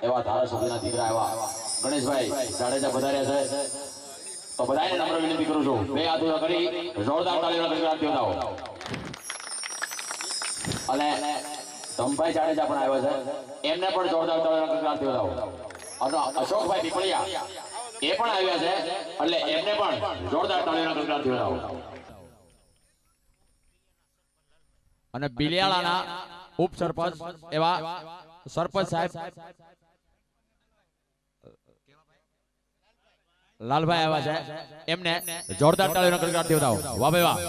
એવા ધારાસભ્યના દીકરા એવા ગણેશભાઈ જાડેજા પધાર્યા છે તો બધાને નમ્ર વિનંતી કરું છું બે હાથ ઊંચા કરી જોરદાર તાળીઓના ગણગણાટ દેવડાવો અને ધમભાઈ જાડેજા પણ આવ્યા છે એમને પણ જોરદાર તાળીઓના ગણગણાટ દેવડાવો અને અશોકભાઈ પીપળિયા એ પણ આવ્યા છે એટલે એમને પણ જોરદાર તાળીઓના ગણગણાટ દેવડાવો અને બિલિયાળાના ઉપસરપંચ એવા સરપંચ સાહેબ લાલભાઈ આવ્યા છે એમને જોરદાર તાળીઓના ગણગણાટ દેવડાવો વાહ ભાઈ વાહ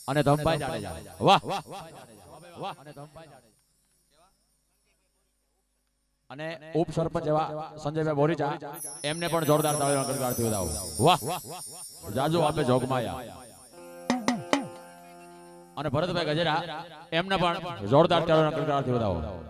અને ધમભાઈ જાડેજા વાહ વાહ અને ઉપસરપંચ એવા સંજયભાઈ બોરીચા એમને પણ જોરદાર તાળીઓના ગણગણાટ દેવડાવો વાહ જાજુ આપે જોગમાયા અને ભરતભાઈ ગજેરા એમને પણ જોરદાર તાળીઓના ગણગણાટ દેવડાવો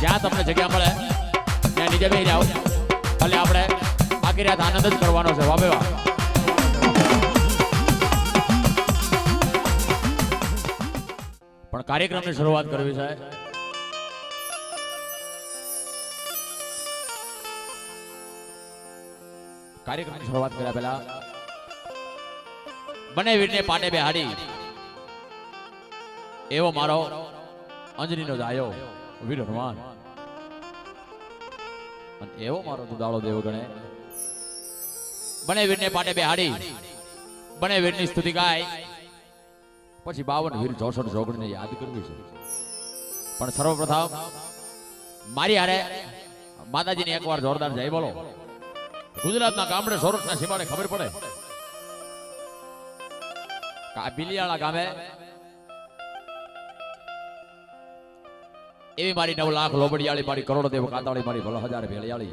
જ્યાં તમને જગ્યા મળે ત્યાં નીચે બેસી જાઓ એટલે આપણે આખી રાત આનંદ જ કરવાનો છે વાહ ભાઈ વાહ પણ કાર્યક્રમની શરૂઆત કરવી છે કાર્યક્રમની શરૂઆત કર્યા પહેલા બને વીરને પાટે બેહાડી એવો મારો અંજનીનો જાયો વીર હનુમાન અને એવો મારો દુદાળો દેવ ગણે બને વીરને પાટે બેહાડી બને વીરની સ્તુતિ ગાય પછી 52 વીર 64 જોગણીને યાદ કરવી છે પણ સર્વપ્રથમ મારી હારે માતાજીની એકવાર જોરદાર જય બોલો ગુજરાતના ગામડે સોરઠના સીમાડે ખબર પડે કે આ બિલિયાળા ગામે એવી મારી 9 લાખ લોબડિયાળી મારી કરોડો દેવ કાતાળી મારી ભલો હજાર ભેળિયાળી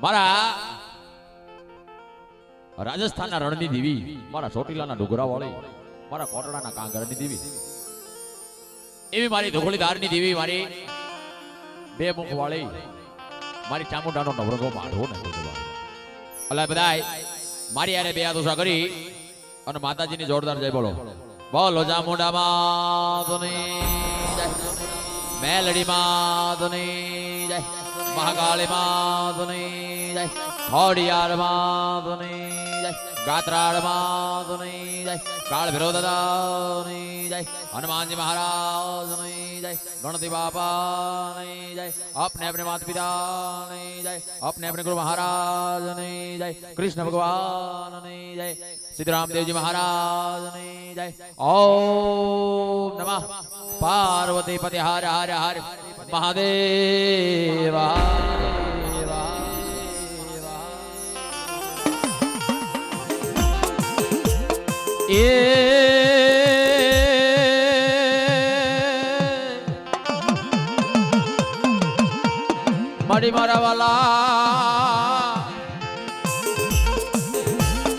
મારા રાજસ્થાનના રણની દેવી મારા ચોટીલાના ડુગરા વાળી મારા કોટડાના કાંગરની દેવી એવી મારી ધોળીધારની દેવી મારી બે મુખ વાળી મારી ચામુંડાનો નવરંગો માઢવો ને અલા બધાય મારી યારે બે હાથ ઊંચા કરી અને માતાજીની જોરદાર જય બોલો બોલો ચામુંડા માતની જય મેલડી માતની જય મહાકાળી માતની જય ખોડિયાર માતની જય ગાત્રાળ માતની જય કાળ ભૈરવ દાદાની જય હનુમાનજી મહારાજની જય ગણપતિ બાપાની જય अपने अपने माता पिताની જય अपने अपने गुरु મહારાજની જય કૃષ્ણ ભગવાનની જય સિદ્ધરામદેવજી મહારાજની જય ઓમ નમઃ પાર્વતી પતિ હર હર હર મહાદેવા એ મડી મારા વાલા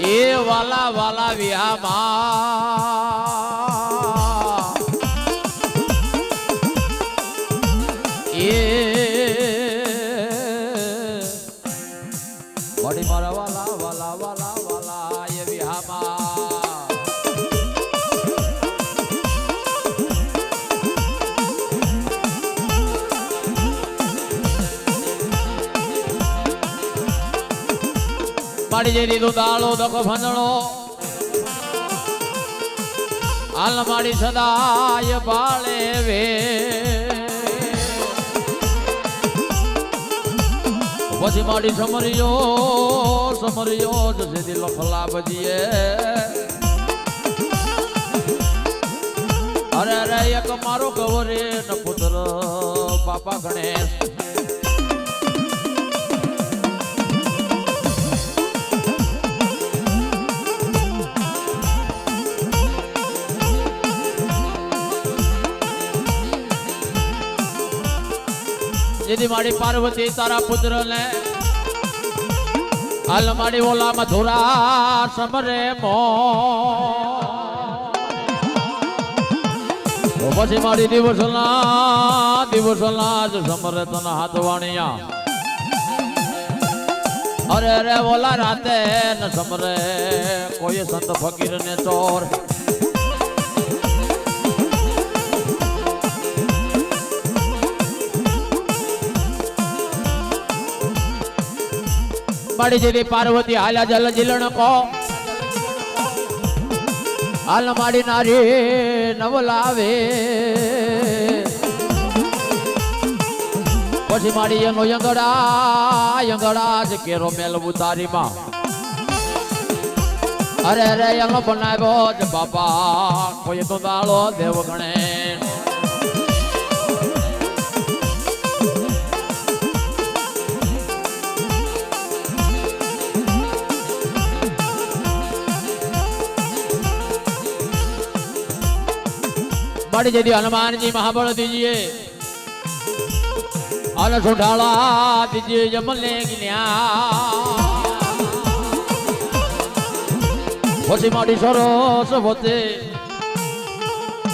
એ વાલા વાલા વિહામાં એ મડી મારા વાલા વાલા વાલા વાલા એ વિહામાં મારી જઈ દીધું દાળો દકો ભંજણો હાલ મારી સદાય બાળે વે પછી મારી સમરિયો જશે દિલ ફલાબજીએ અરે અરે એક મારો ગવરે ન પુત્ર બાપા ગણેશ જેથી મારી પાર્વતી તારા પુત્ર ને હાલ મારી ઓલા મથુરા સમરે મો પછી મારી દિવસના જ સમરે તના હાથ વાણિયા અરે અરે ઓલા રાતે ન સમરે કોઈ સંત ફકીર ને ચોર મારી જેવી પાર્વતી હાલ્યા જલ જીલણ કો હાલ મારી નારી નવલાવે પછી મારી એનો યંગડા જ કેરો મેલ ઉતારી માં અરે અરે એનો બનાવ્યો જ બાપા કોઈ તો દાળો દેવ ગણે बड़ी जदी हनुमान जी महाबल दीजिए अल सुढाला दीजिए जमले પછી મારી સરસ વતે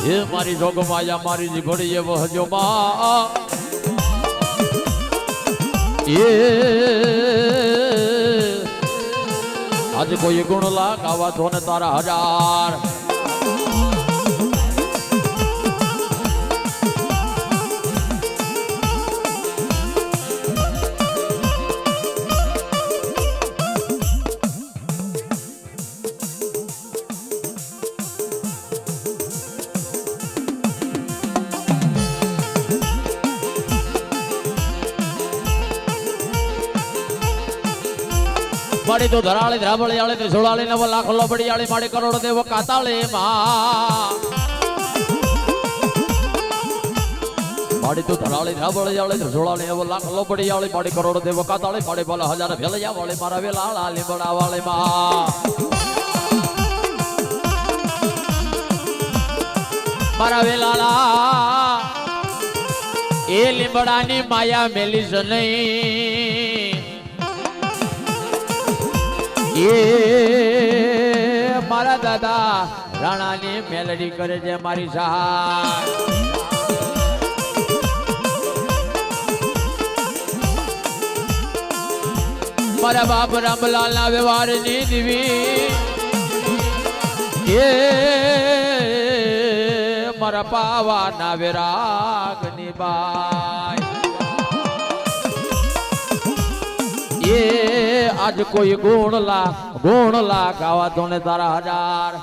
એ મારી જોગ માયા મારી જી ભડી એ વહજો માં એ આજે કોઈ ગુણ લાગાવા તો ને તારા હજાર માડી તો ધરાળી ધરાબળી આળી ત્રિશુળાળી નવ લાખ લોબડી આળી માડી કરોડ દેવ કાતાળી માં માડી તો ધરાળી ધરાબળી આળી ત્રિશુળાળી નવ લાખ લોબડી આળી માડી કરોડ દેવ કાતાળી માડી ભલે હજાર ભેલયા વાળી મારા વેલાળા લીંબડા વાળી માં મારા વેલાળા એ લીંબડાની માયા મેલી જ નહીં એ મારા દાદા રાણાની મેલડી કરે છે મારી સહાય મારા બાપ રામલાલ ના વ્યવહારની દીવી એ મારા પાવા ના વિરાગની બાઈ એ આજ કોઈ ગુણ લા ગાવા તો ને તારા હજાર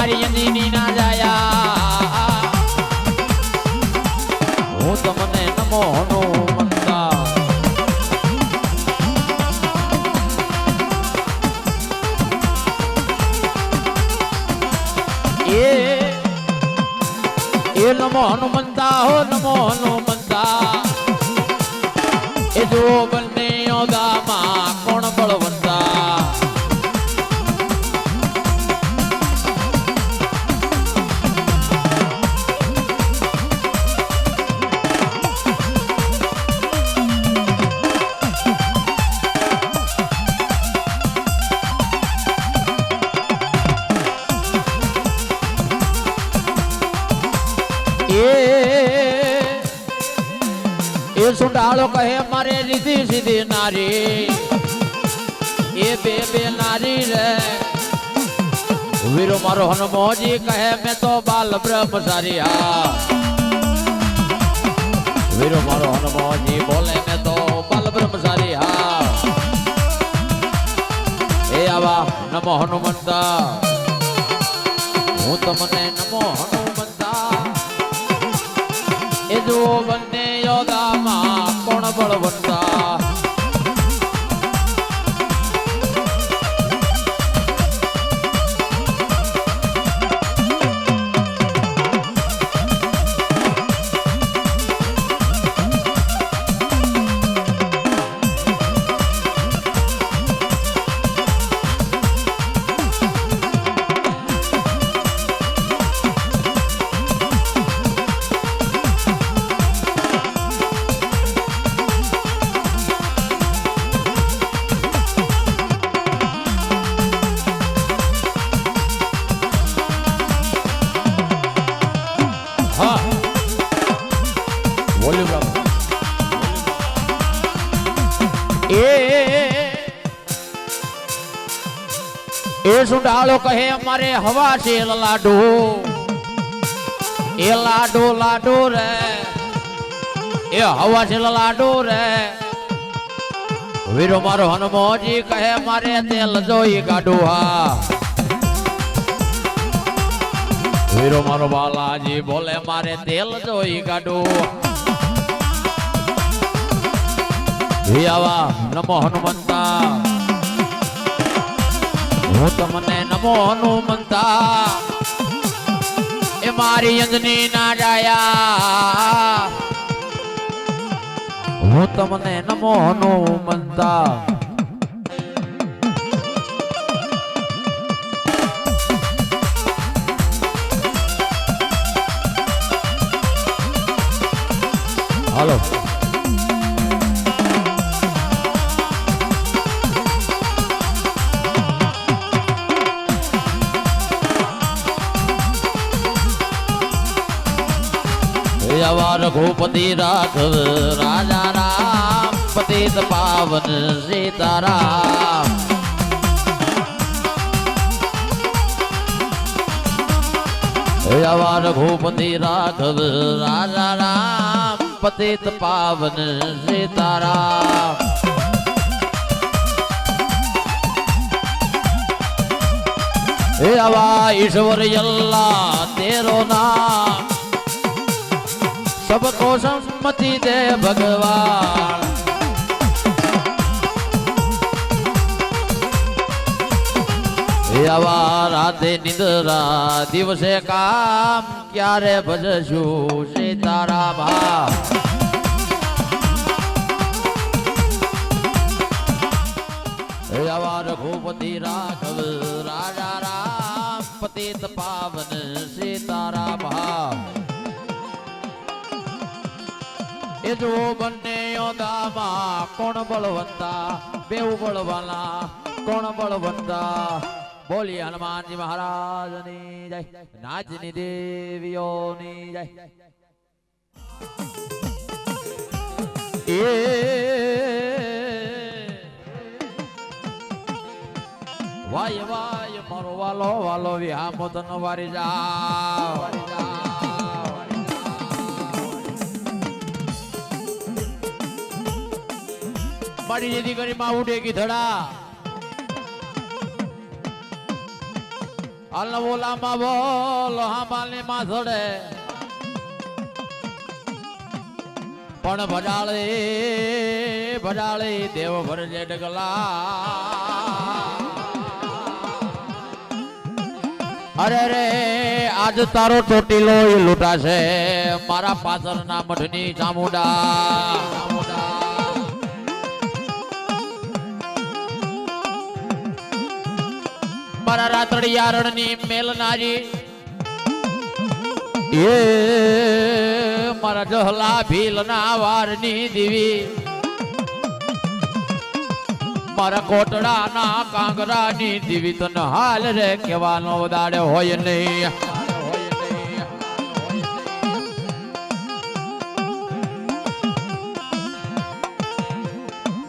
મારી અંજની ના જાયા હું તમને નમો હનુમંતા એ નમો હનુમંતા હો નમો હનુમંતા એ જો બંને યોદામાં કોણ બળવંતા એ સુંડાળો કહે મારે રીધી સીધી નારી એ બે નારી રે વીરો મારો હનુમોજી કહે મેં તો બાલ બ્રહ્મચારી હા વીરો મારો હનુમોજી બોલે મેં તો બાલ બ્રહ્મચારી હા એ આવા નમો હનુમંતા હું તમને નમો હનુમંતા એ જો બંને યોદામાં કોણ બળવંતા એ સુંડાળો કહે અમારે હવા છે લાડુ એ લાડુ લાડુ રે એ હવા છે લાડુ રે વીરો મારો હનુમોજી કહે મારે તેલ જોઈ ગાડું હા વીરો મારો બાલાજી બોલે મારે તેલ જોઈ ગાડું આવા નમો હનુમંતા હું તમને નમો હનુમંતા એ મારી અંજની ના જાયા હું તમને નમો હનુમંતા હાલો रघुपति राघव राजा राम पतित पावन सीताराम रघुपति राघव राजा राम पतित पावन सीताराम ईश्वर अल्लाह तेरो नाम सबको सम्मति दे भगवान राधे निद्रा दिवसे काम क्यारे भजशु सीताराम रघुपति राघव राजा राम पतित पावन सीताराम એ જો બંને યોદામાં કોણ બળવંતા બેઉ બળવાલા કોણ બળવંતા બોલી હનુમાનજી મહારાજની જય નાચની દેવીઓની જય એ વાય વાય મારો વાલો વાલો વિહામોતન વારી જા बड़ी यदि गरिमा उठेगी धड़ा अल बोला मा बोलो हाँ बाले मा धड़े पण भजाले देव भर जे डगला अरे रे आज तारो ચોટીલો લૂટા છે મારા પાછળના મઠની ચામુંડા મારા રાતડિયા રણની મેલનારી એ મારા જહલા ભીલના વારની દીવી મારા કોટડાના કાંગરાની દીવી તને હાલ રે કેવાનો દાડે હોય નહીં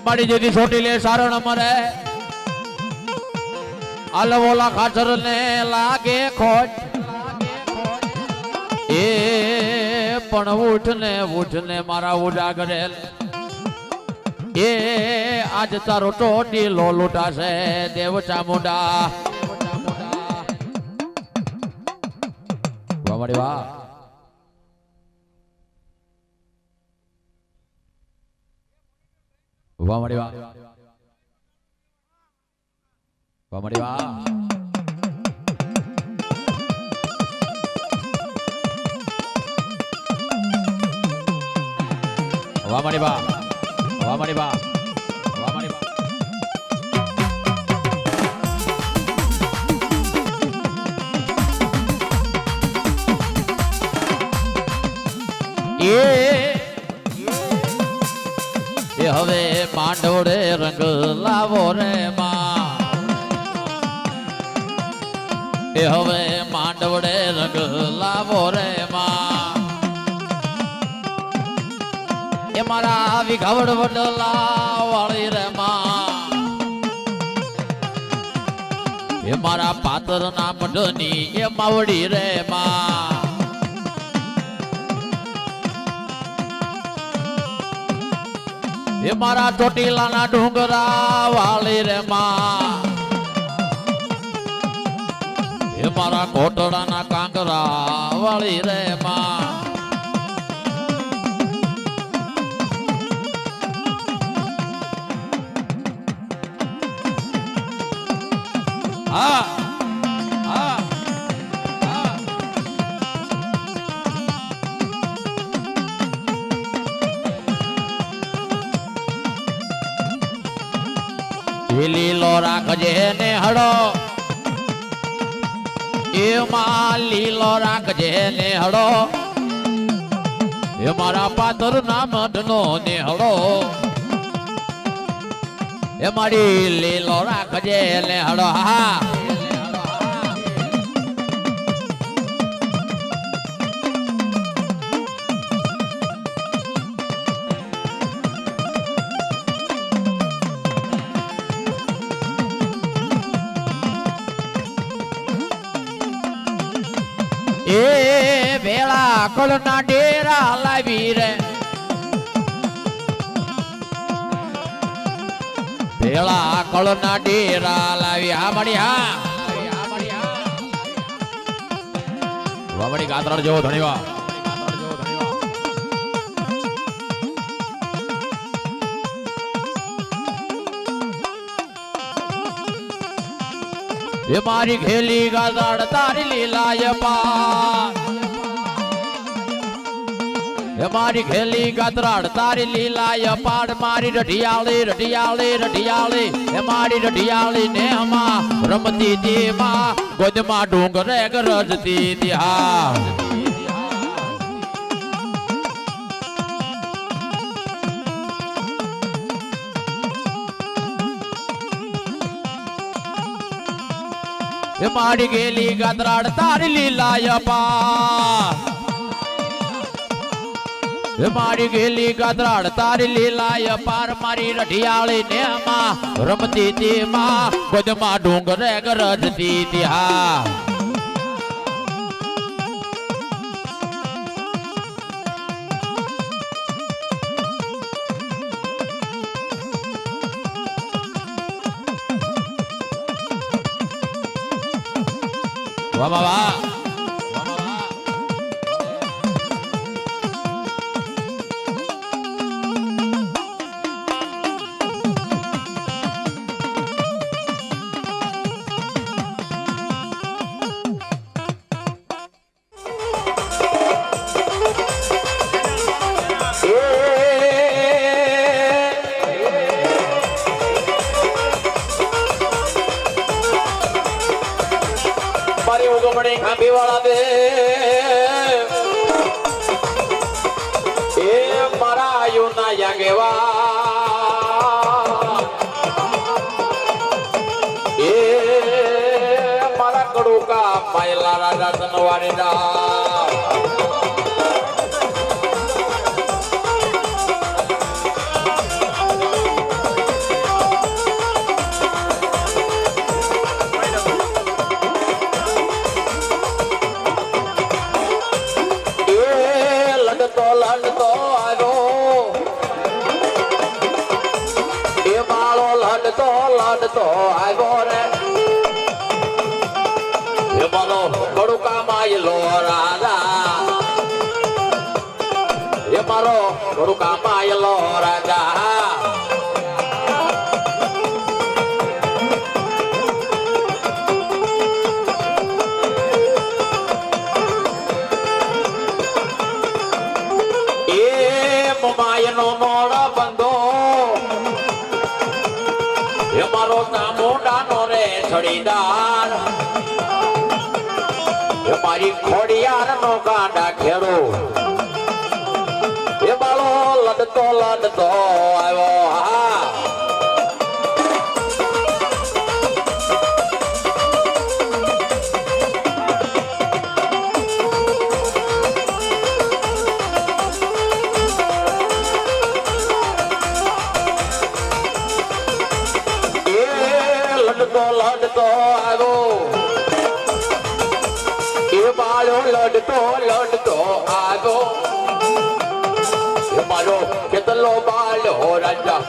મારી જેથી છોટી લે સારણ મરે આલવોલા ખાચર ને લાગે ખોટ એ પણ ઉઠ ને મારા ઉજાગરેલ એ આજ તારો ટોટીલો લૂંટાશે દેવ ચામુંડા વાહ મારી વાહ વાહ મારી વાહ વાહ મારી વાહ વાહ મારી વાહ વાહ મારી વાહ વાહ મારી વાહ એ હવે માંડવડે રંગ લાવો રે માં એ હવે માંડવડે રંગ લાવો રે માં એ મારા વિઘાવડ વડલા વાળી રે માં એ મારા પાતર ના મઢની એ માવડી રે માં એ મારા ચોટીલાના ડુંગરા વાળી રે માં એ મારા કોટડાના કાંકરા વાળી રે માં હા હા હા લીલો રાખજે ને હડો એમાં લીલો રાખજે ને હડો એ મારા પાતર ના મઢનો ને હડો એ મારી લીલો રાખજે ને હડો હા એ વેળા કળના ડેરા લાવી રે વેળા કળના ડેરા લાવી હા મળી હા વામડી ગાત્રણ જેવો ધણીવા એ મારી ખેલી ગાદાડ તારી લીલાય પાર એ મારી ખેલી ગાદરાડ તારી લીલાય પાડ મારી રઢિયાળી એ મારી રઢિયાળી ને હમા રમતી તી માં ગોદમાં ડુંગરે ગરજતી તી હા એ મારી ગેલી ગાદરાડ તારી લીલાય પાર એ મારી ગેલી ગાદરાડ તારી લીલાય પાર મારી રઢિયાળી ને માં રમતી તી માં ગોદમાં ડુંગરે ગરજતી તી હા વાહ વાહ વાહ ખાંભી વાળા દે એ મારા આયુ ના યાગેવા એ મારા કડુકા પાયલા રાજા તનવારી રા લડતો આવ્યો એ માળો લડતો આવ્યો રે એ મારો કડુકા માયલો રાજા એ મારો કડુકા માયલો રાજા માયનો મોડા બંધો એ મારો ચામુંડાનો રે છડીદાર એ મારી ખોડિયાર નો ગાંડા ખેડો એ બાળો લડતો આવ્યો હા લડતો આવ્યો એ બાળો લડતો આવ્યો એ મારો કેટલો બાળો રાજા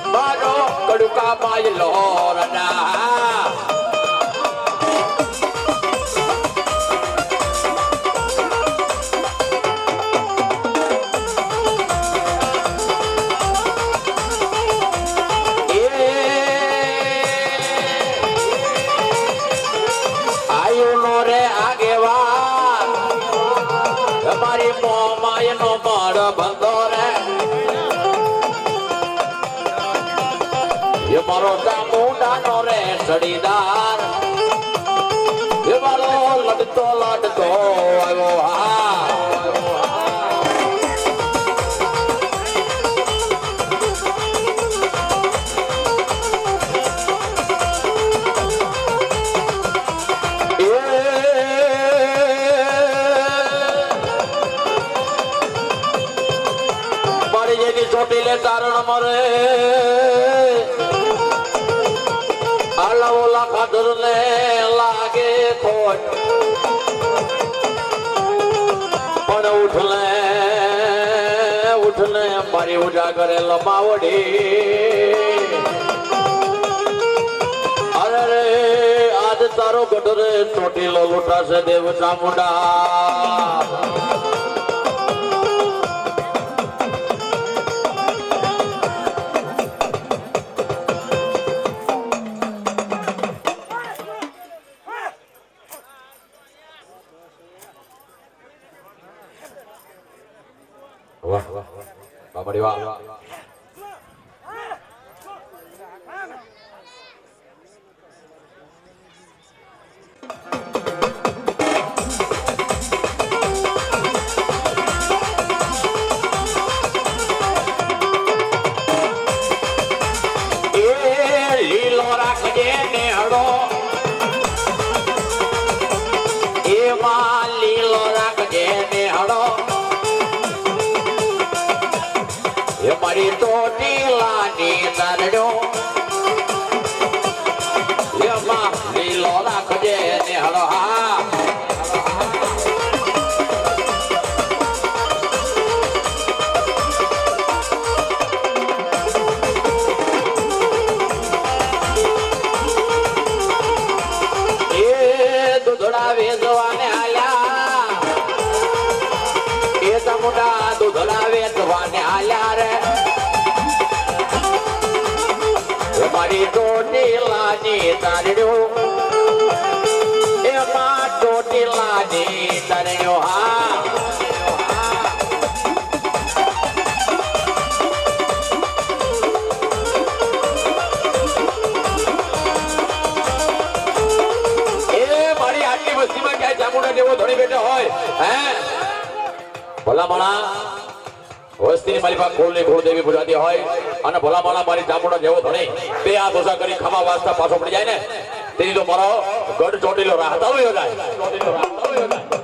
મારો કડુકા બાયલો રાજા મારી મોમાયનો મારો બંધો રે એ મારો ચામુંડાનો રે છડીદાર એ મારો લડતો આવ્યો હા ચોટીલે તારણ મરે આલા ઓલા ખાધર ને લાગે ખોટ પણ ઉઠલે મારી ઉજાગરે લમાવડી અરે રે આજ તારો ગઢરે ચોટીલો લૂંટાશે દેવ ચામુંડા વાહ વાહ બાબડી વાહ લીલો રાખજે ને હડો એમાં લીલો રાખજે ને હડો એ મારી ચોટીલાની તારડો એમાં લીલો રાખજે ને હડો હા દૂધડા વેચવાને આલ્યા એ ચામુંડા દૂધડા વેચવાને આલ્યા રે મારી ચોટીલાની તારડ્યો એમાં ચોટીલાની તારડ્યો હા જેવો ધણી બેઠો હોય હે ભલા માણા વસ્તીની મારી પાસે કુળની કુળદેવી પૂજાતી હોય અને ભલા માણા મારી ચામુંડા જેવો ધણી બે આ દોષા કરી ખમા વાસ્તા પાછો પડી જાય ને તેની તો મારો ગઢ ચોટીલો રાહતાળો જાય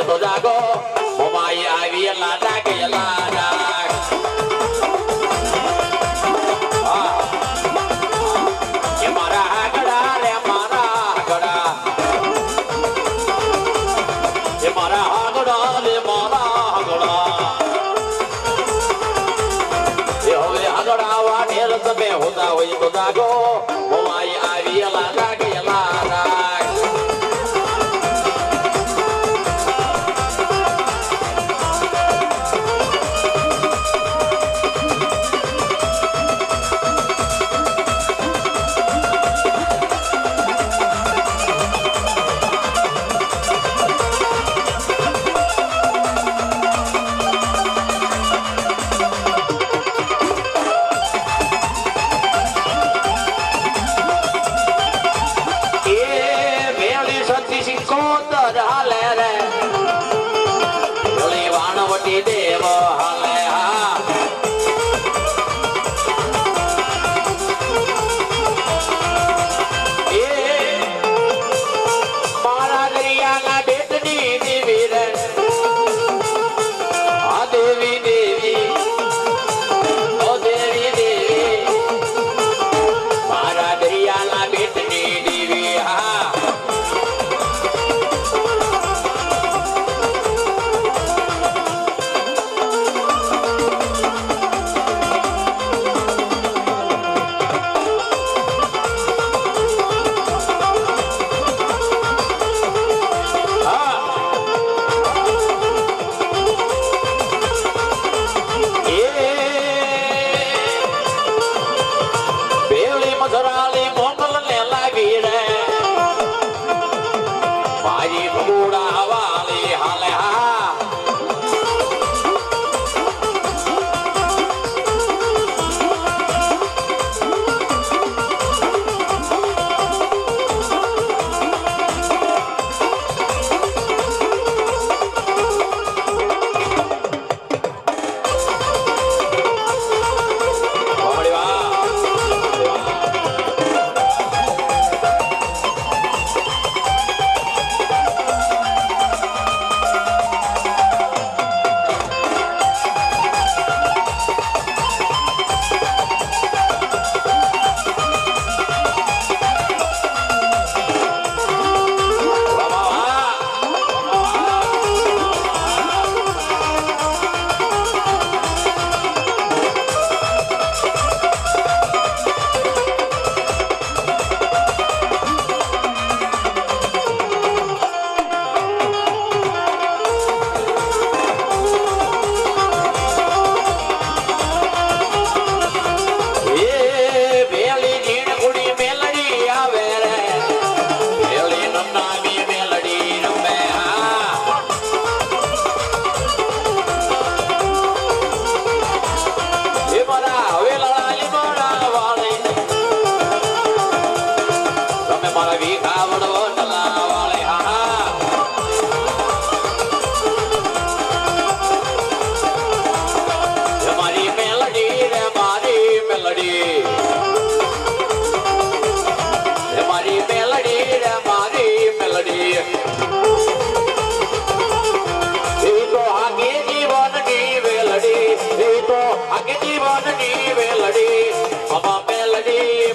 તો જાગો મોમાઈ આવી લાડા કે લાડા કે મારા આગડા રે મારા આગડા કે મારા આગડા રે મારા આગડા એ હવે આગડા વાડેર તમે હોતા હોય તો જાગો મોમાઈ આવી લાડા કે લાડા દેવ હાલે હા એ મારા દરિયાના બેટની દેવી રે આ દેવી દેવી ઓ દેવી દેવી મારા દરિયાના બેટની દેવી હા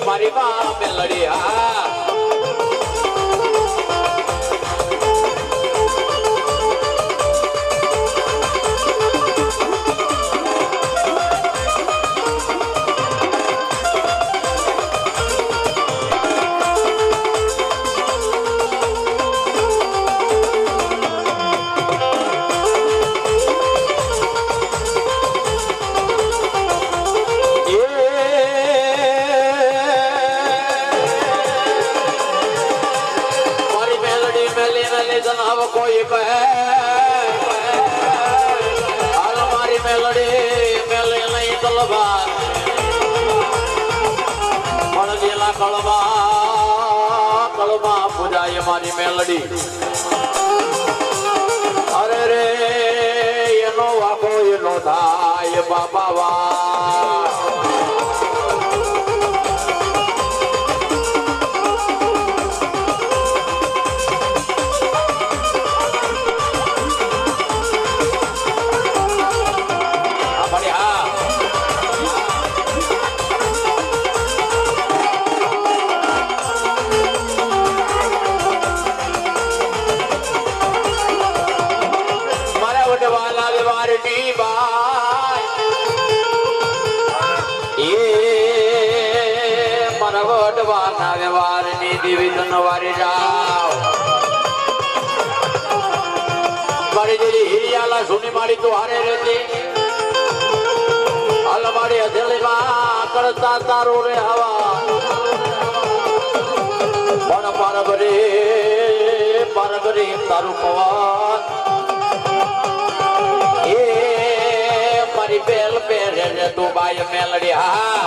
મારી માં મેલડી હા કોઈ કહે હાલ મારી મેલડી મેલે નહીં તલવાર પણ જેલા કળમાં પૂજાય મારી મેલડી અરે રે એનો વાકો એનો થાય બાબા વા અડવાના વ્યવહારની દિવિજન વારી જાવ મારી જેલી હિરિયાલા સુની મારી તો હારે રહેતી હાલ મારી હથેળીમાં કરતા તારો રે હવા પણ પારગરી તારું પવન એ મારી બેલ પહેરે રે તું બાય મેલડી હા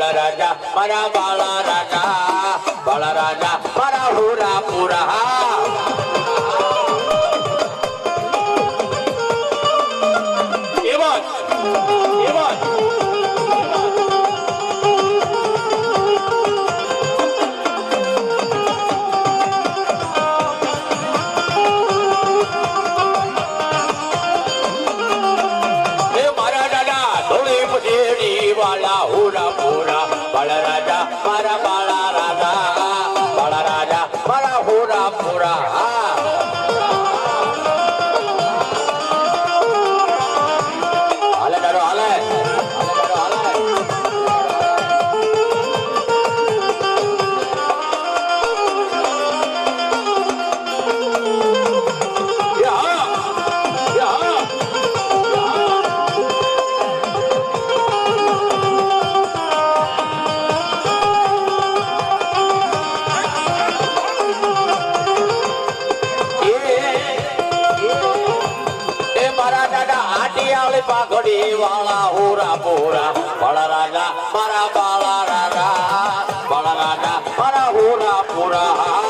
રાજા મારા બાળા રાજા મારા હુરા પુરા મારા બાળા રાજા મારા હુરા પુરા પાઘડી વાળા હોરા પોરા બાળા રાજા મારા બાળા રાજા બાળા રાજા મારા હોરા પોરા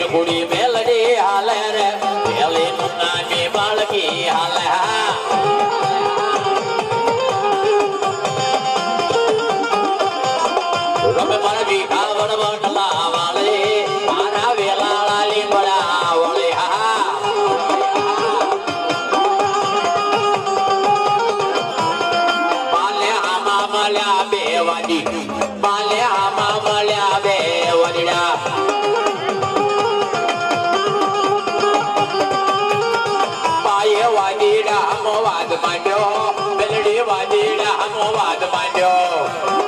કુડી મેલડી હાલે રે પેલી નાની બાળકી હાલે રમે મારા બીઠા વડવટલા વાળે મારા વેલાળા લીમડા વળે માલે આમાં મળ્યા બે વાડી માલે આમાં મળ્યા બે વડીડા વાદીડા હમો વાદ માંડ્યો મેલડી વાદીડા હમો વાદ માંડ્યો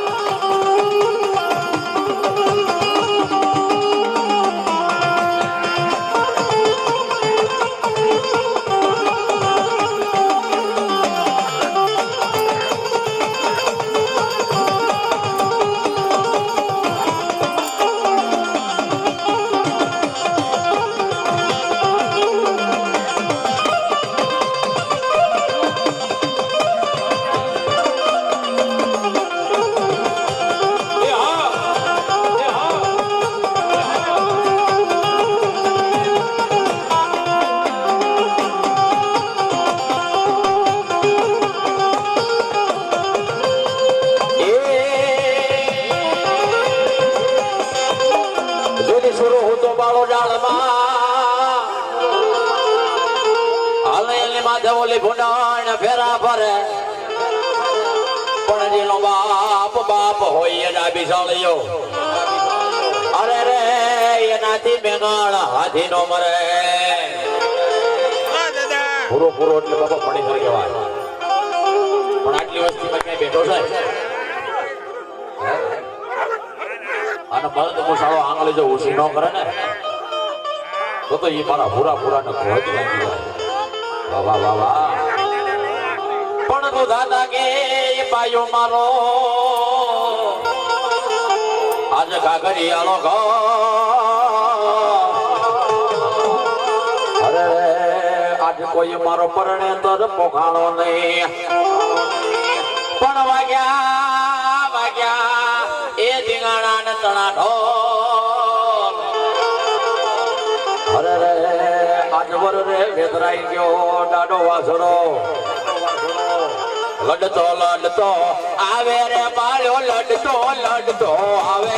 માધવલી ભુંડાણ ફેરા ફરે પણ જેનો બાપ બાપ હોય ડાબી સાળીયો અરે રે એનાથી બેંગાળ હાથી નો મરે પૂરો પૂરો એટલે બાપા પડી થઈ કહેવાય પણ આટલી વસ્તીમાં ક્યાંય બેઠો છે અને બળદ મોસાળો આંગળી જો ઓછી ન કરે ને તો એ મારા પૂરા પૂરા ને ખોટી લાગી જાય વાહ વાહ વાહ પણ તો દાદા કે પાયો મારો આજ કાગરિયાળો ઘર અરે આજ કોઈ મારો પરણે તર પોખાણો નહીં પણ વાગ્યા એ ધીંગાણા ને તણા ઢોલ અરે રે આજવર રે વેદરાઈ ગયો ડાડો વાસડો લડતો લડતો આવે રે મારો લડતો આવે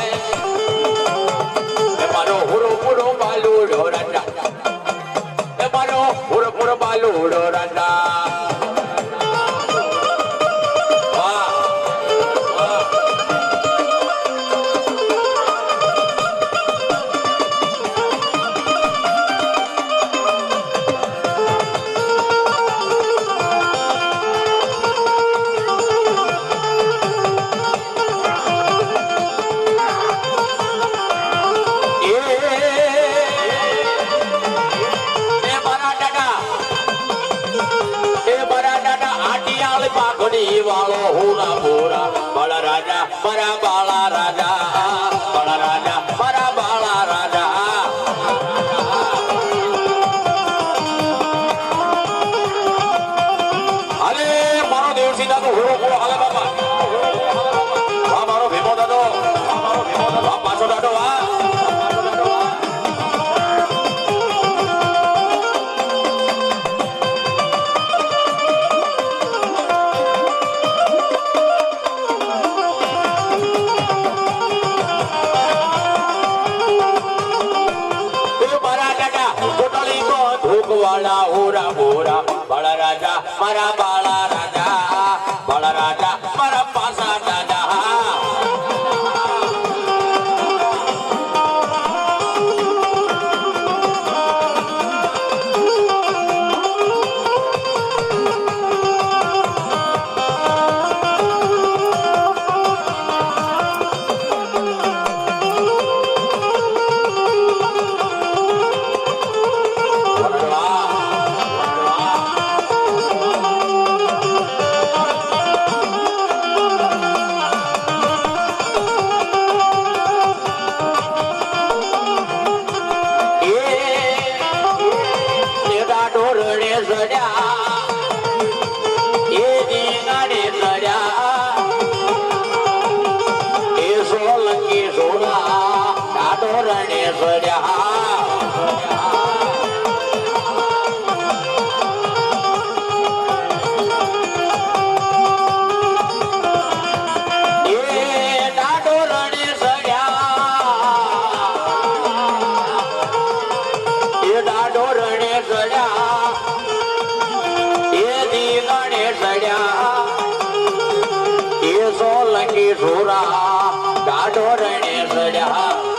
મારો હુરો પૂરો બાલુડો રાજા મારો હુરો પૂરો બાલુડો રાજા વાળો હોરા હોરા બાળા રાજા મારા બાળા રાજા બાળા રાજા મારા બાળા રાજા અરે મારો દેવસી દાદો હોરો હોરો હાલે બાપા વાહ મારો ભીમો દાદો વાહ પાછો દાદો વાહ વાળા હોરા હોરા બાળા રાજા મારા બાળા રાજા મારા પાસા દાદા રણે સડ્યા સોલંકી સુરા ગાઢો રણે સડ્યા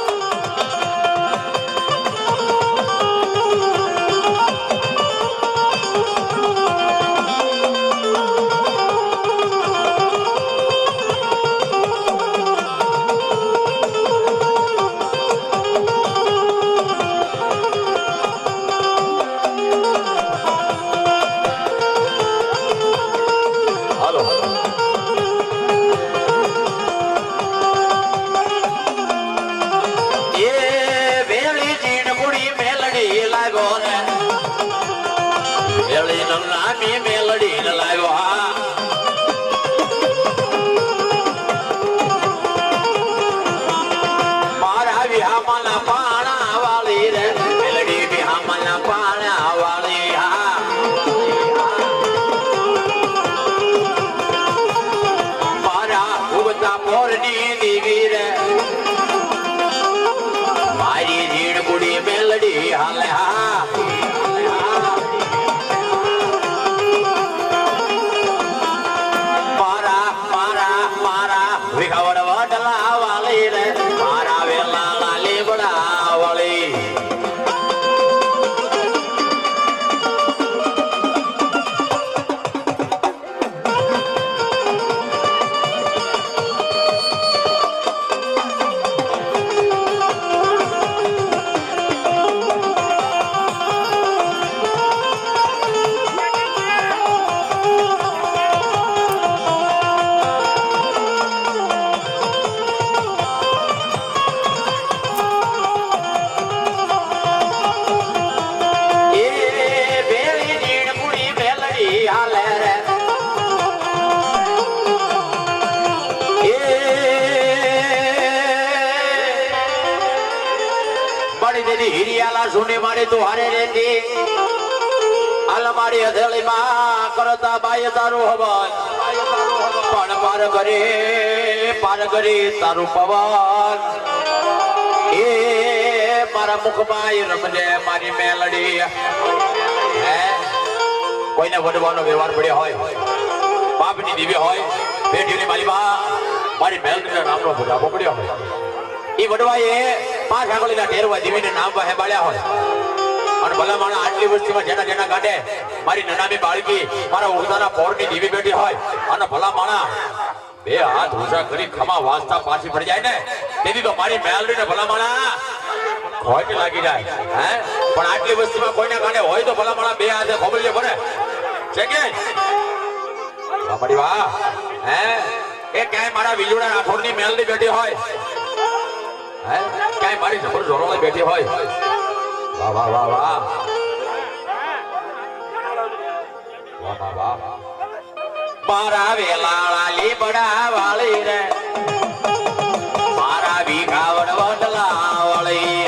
हिरियाला सुने मारे तो हारे रहती अलमारी हथेली मां करता बाय तारो हवन पण पार करे तारो पवन ए मारा मुख माय रमजे मारी मेलडी है कोઈને વડવાનો વ્યવહાર પડ્યો હોય બાપની દીવી હોય બેટીની મારી બા મારી મેલડીના નામનો ભગાવો પડ્યો હોય ઈ વડવાએ પાંચ આંગળીના ઢેરવા દીવીને નામ વહે બાળ્યા હોય અને ભલા માણા આટલી વસ્તીમાં જેના જેના ગાડે મારી નનામી બાળકી મારા ઉગતાના પોરની દીવી બેઠી હોય અને ભલા માણા બે હાથ ઊંચા કરી ખમા વાસ્તા પાછી પડી જાય ને તેથી તો મારી મેલડીને ભલા માણા ખોટ લાગી જાય હે પણ આટલી વસ્તીમાં કોઈના ગાડે હોય તો ભલા માણા બે હાથે ખોબલીએ ભરે છે કે મારી વાહ હે એ ક્યાંય મારા વિજોડા રાઠોડની મેલડી બેઠી હોય ક્યાંય મારી જબર જોરોળે બેઠી હોય વાહ વાહ વાહ વાહ વાહ વાહ વાહ મારા વેલાળા લીબડા વાળી રે મારા ભીખાવડ વડલા વાળી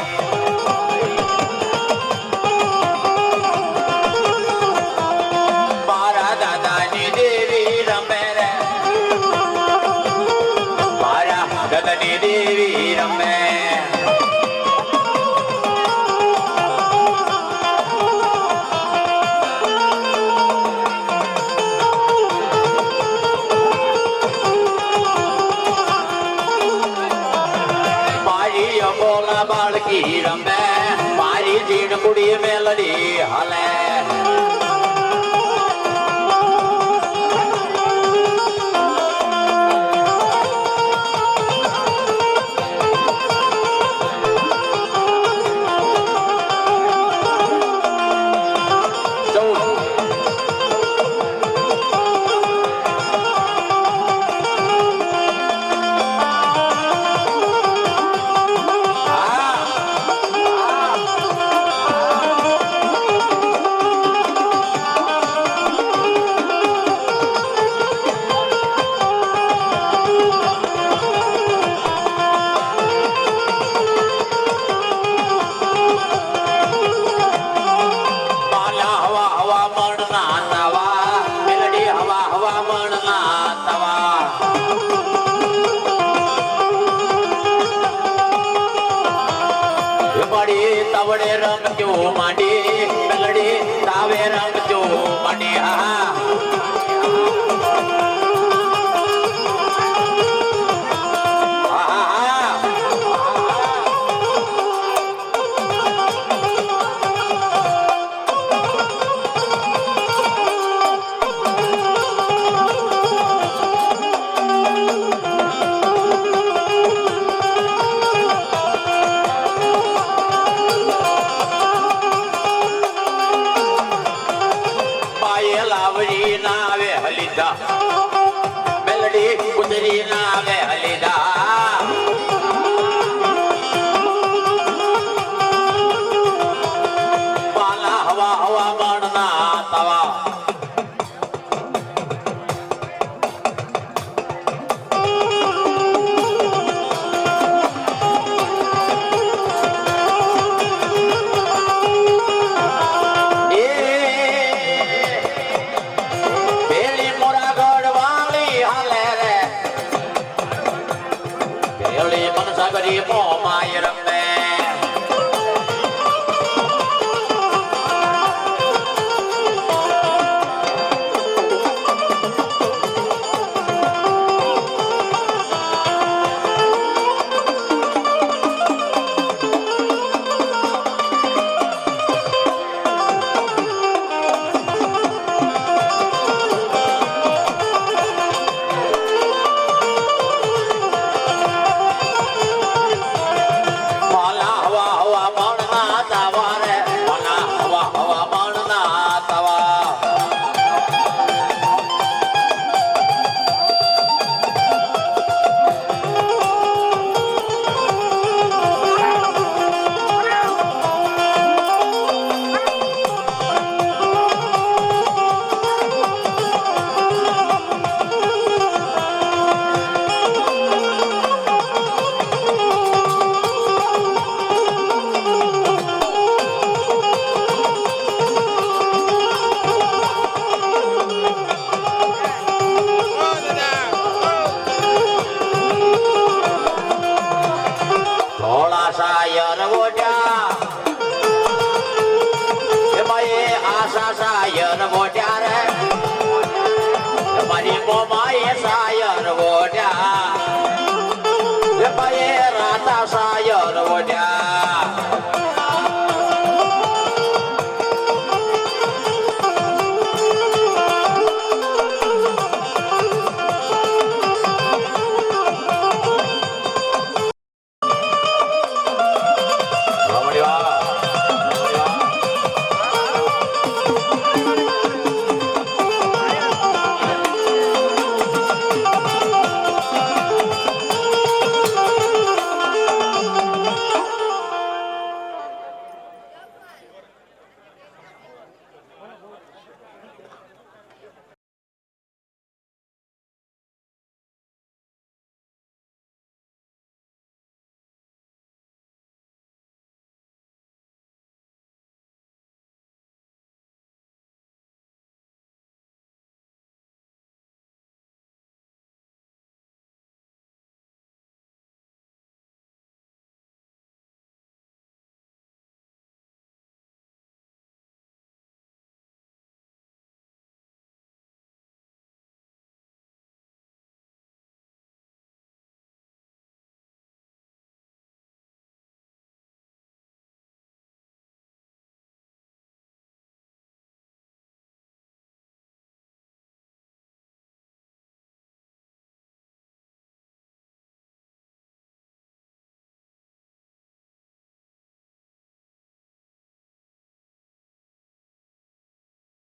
મારા દાદાની દેવી રમે રે મારા દાદાની દેવી રમે બાળકી રમે મારી જીણકુડી મેલડી હાલે માડી તાવડે રમજો માંડી મેલડી તાવે રમજો માંડી હા મેલડી કુદરી ના આવે હલીદા પાલા હવા હવા મણના તવા કરી મો માય રમે આશા સાયર મોટ્યા રે